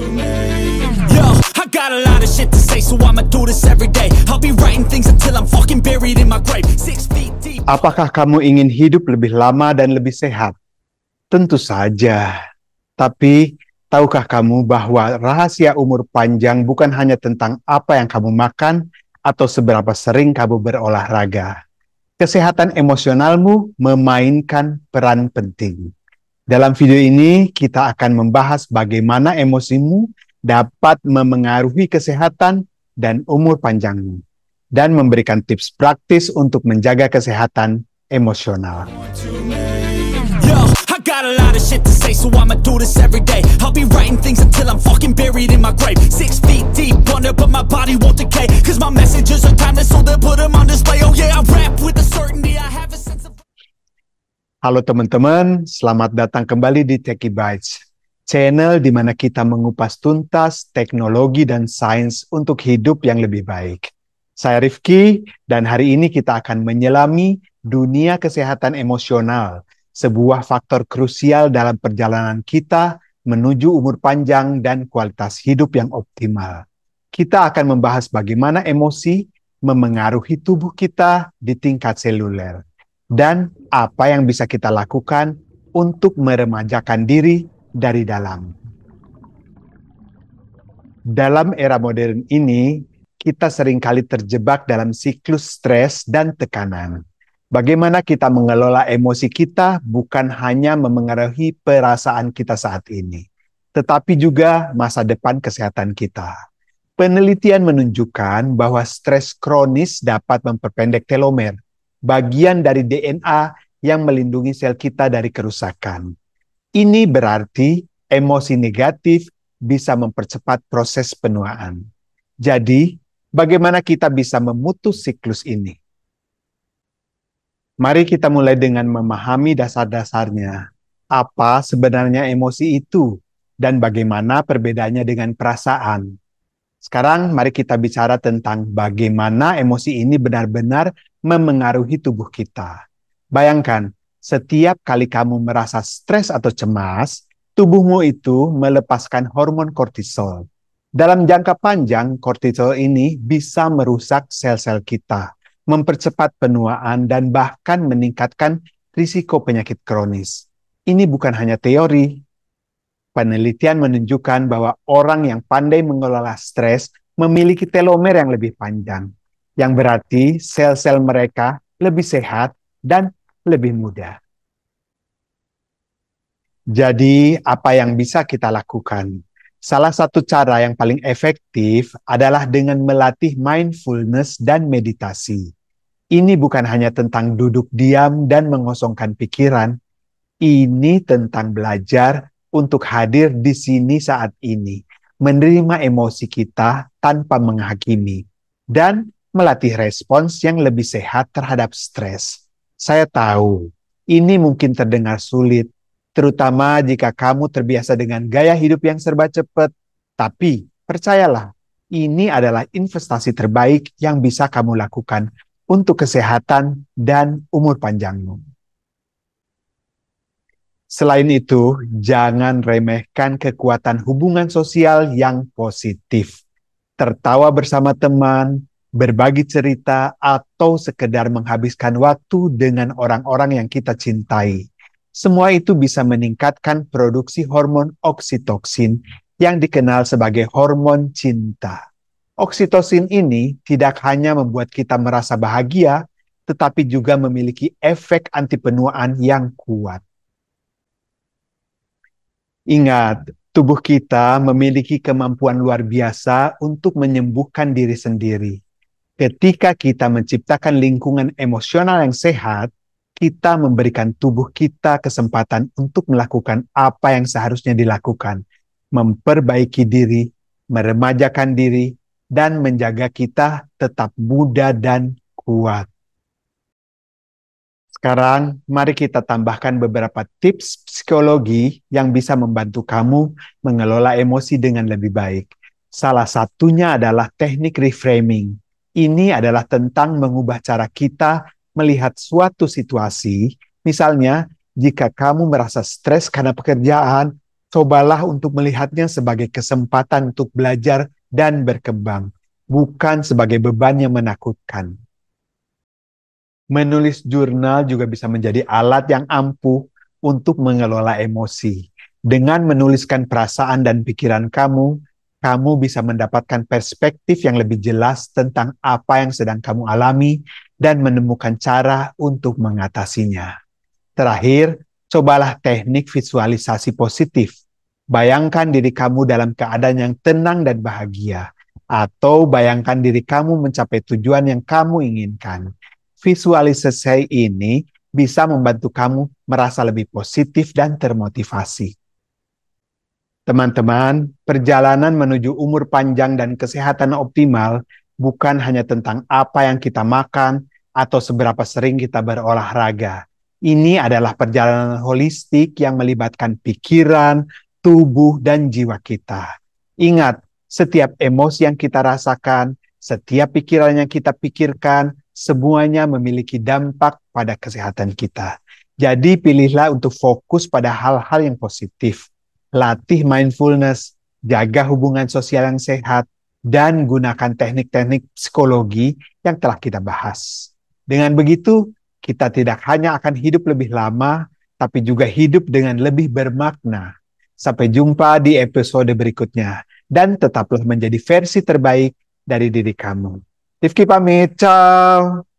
Yo, I got a lot of shit to say, so I'ma do this every day. I'll be writing things until I'm fucking buried in my grave. 6 feet deep. Apakah kamu ingin hidup lebih lama dan lebih sehat? Tentu saja. Tapi, tahukah kamu bahwa rahasia umur panjang bukan hanya tentang apa yang kamu makan atau seberapa sering kamu berolahraga. Kesehatan emosionalmu memainkan peran penting. Dalam video ini, kita akan membahas bagaimana emosimu dapat memengaruhi kesehatan dan umur panjangmu, dan memberikan tips praktis untuk menjaga kesehatan emosional. Yo, I got a lot of shit to say, so I'ma do this every day. I'll be writing things until I'm fucking buried in my grave. 6 feet deep under, but my body won't decay. Cause my messages are timeless, so they'll put them on display. Oh yeah, I rap with a certainty, I have a sense of... Halo teman-teman, selamat datang kembali di Techie Bytes, channel di mana kita mengupas tuntas teknologi dan sains untuk hidup yang lebih baik. Saya Rifki, dan hari ini kita akan menyelami dunia kesehatan emosional, sebuah faktor krusial dalam perjalanan kita menuju umur panjang dan kualitas hidup yang optimal. Kita akan membahas bagaimana emosi memengaruhi tubuh kita di tingkat seluler, dan apa yang bisa kita lakukan untuk meremajakan diri dari dalam. Dalam era modern ini, kita seringkali terjebak dalam siklus stres dan tekanan. Bagaimana kita mengelola emosi kita bukan hanya memengaruhi perasaan kita saat ini, tetapi juga masa depan kesehatan kita. Penelitian menunjukkan bahwa stres kronis dapat memperpendek telomer, bagian dari DNA yang melindungi sel kita dari kerusakan. Ini berarti emosi negatif bisa mempercepat proses penuaan. Jadi, bagaimana kita bisa memutus siklus ini? Mari kita mulai dengan memahami dasar-dasarnya. Apa sebenarnya emosi itu dan bagaimana perbedaannya dengan perasaan? Sekarang mari kita bicara tentang bagaimana emosi ini benar-benar memengaruhi tubuh kita. Bayangkan, setiap kali kamu merasa stres atau cemas, tubuhmu itu melepaskan hormon kortisol. Dalam jangka panjang, kortisol ini bisa merusak sel-sel kita, mempercepat penuaan, dan bahkan meningkatkan risiko penyakit kronis. Ini bukan hanya teori. Penelitian menunjukkan bahwa orang yang pandai mengelola stres memiliki telomer yang lebih panjang, yang berarti sel-sel mereka lebih sehat dan lebih muda. Jadi, apa yang bisa kita lakukan? Salah satu cara yang paling efektif adalah dengan melatih mindfulness dan meditasi. Ini bukan hanya tentang duduk diam dan mengosongkan pikiran. Ini tentang belajar untuk hadir di sini saat ini, menerima emosi kita tanpa menghakimi, dan melatih respons yang lebih sehat terhadap stres. Saya tahu, ini mungkin terdengar sulit, terutama jika kamu terbiasa dengan gaya hidup yang serba cepat. Tapi, percayalah, ini adalah investasi terbaik yang bisa kamu lakukan untuk kesehatan dan umur panjangmu. Selain itu, jangan remehkan kekuatan hubungan sosial yang positif. Tertawa bersama teman, berbagi cerita, atau sekedar menghabiskan waktu dengan orang-orang yang kita cintai. Semua itu bisa meningkatkan produksi hormon oksitoksin yang dikenal sebagai hormon cinta. Oksitosin ini tidak hanya membuat kita merasa bahagia, tetapi juga memiliki efek anti penuaan yang kuat. Ingat, tubuh kita memiliki kemampuan luar biasa untuk menyembuhkan diri sendiri. Ketika kita menciptakan lingkungan emosional yang sehat, kita memberikan tubuh kita kesempatan untuk melakukan apa yang seharusnya dilakukan, memperbaiki diri, meremajakan diri, dan menjaga kita tetap muda dan kuat. Sekarang, mari kita tambahkan beberapa tips psikologi yang bisa membantu kamu mengelola emosi dengan lebih baik. Salah satunya adalah teknik reframing. Ini adalah tentang mengubah cara kita melihat suatu situasi. Misalnya, jika kamu merasa stres karena pekerjaan, Cobalah untuk melihatnya sebagai kesempatan untuk belajar dan berkembang, bukan sebagai beban yang menakutkan. Menulis jurnal juga bisa menjadi alat yang ampuh untuk mengelola emosi. Dengan menuliskan perasaan dan pikiran kamu, kamu bisa mendapatkan perspektif yang lebih jelas tentang apa yang sedang kamu alami dan menemukan cara untuk mengatasinya. Terakhir, cobalah teknik visualisasi positif. Bayangkan diri kamu dalam keadaan yang tenang dan bahagia, atau bayangkan diri kamu mencapai tujuan yang kamu inginkan. Visualisasi ini bisa membantu kamu merasa lebih positif dan termotivasi. Teman-teman, perjalanan menuju umur panjang dan kesehatan optimal bukan hanya tentang apa yang kita makan atau seberapa sering kita berolahraga. Ini adalah perjalanan holistik yang melibatkan pikiran, tubuh, dan jiwa kita. Ingat, setiap emosi yang kita rasakan, setiap pikiran yang kita pikirkan, semuanya memiliki dampak pada kesehatan kita. Jadi pilihlah untuk fokus pada hal-hal yang positif. Latih mindfulness, jaga hubungan sosial yang sehat, dan gunakan teknik-teknik psikologi yang telah kita bahas. Dengan begitu, kita tidak hanya akan hidup lebih lama, tapi juga hidup dengan lebih bermakna. Sampai jumpa di episode berikutnya, dan tetaplah menjadi versi terbaik dari diri kamu. Rifki pamit, ciao!